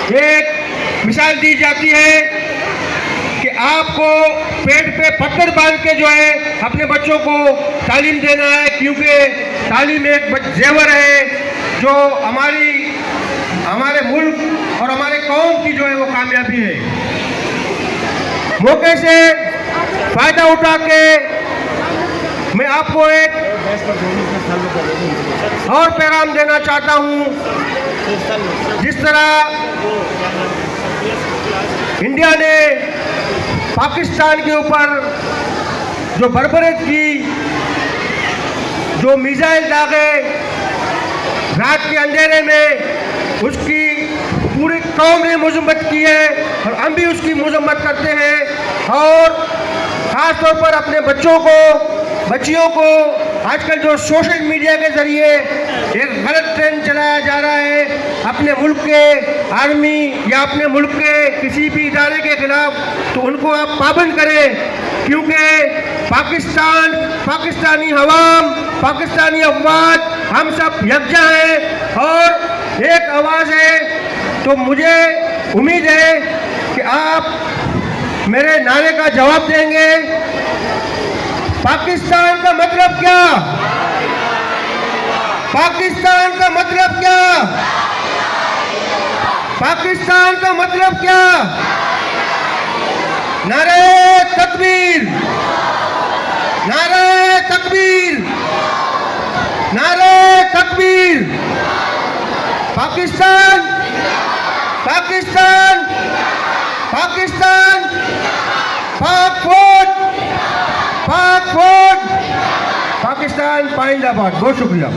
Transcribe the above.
एक मिसाल दी जाती है कि आपको पेट पे पत्थर बांध के जो है अपने बच्चों को तालीम देना है, क्योंकि तालीम एक जेवर है जो हमारे मुल्क और हमारे कौम की जो है वो कामयाबी है। मौके से फायदा उठा के मैं आपको एक और पैगाम देना चाहता हूँ। जिस तरह इंडिया ने पाकिस्तान के ऊपर जो बर्बरत की, जो मिसाइल दागे रात के अंधेरे में, उसकी पूरी कौम ने मजम्मत की है और हम भी उसकी मजम्मत करते हैं। और ख़ास तौर पर अपने बच्चियों को आजकल जो सोशल मीडिया के ज़रिए एक गलत ट्रेंड चलाया जा रहा है अपने मुल्क के आर्मी या अपने मुल्क के किसी भी इदारे के खिलाफ, तो उनको आप पाबंद करें, क्योंकि पाकिस्तानी अवाम, पाकिस्तानी अफवाज हम सब यकजा हैं और एक आवाज़ है। तो मुझे उम्मीद है कि आप मेरे नारे का जवाब देंगे। पाकिस्तान का मतलब क्या? पाकिस्तान का मतलब क्या? पाकिस्तान का मतलब क्या? नारे तकबीर, नारे तकबीर, नारे तकबीर। पाकिस्तान, पाकिस्तान, पाकिस्तान, पाक फौज, पाक फौज, पाकिस्तान पाइंदाबाद। बहुत शुक्रिया।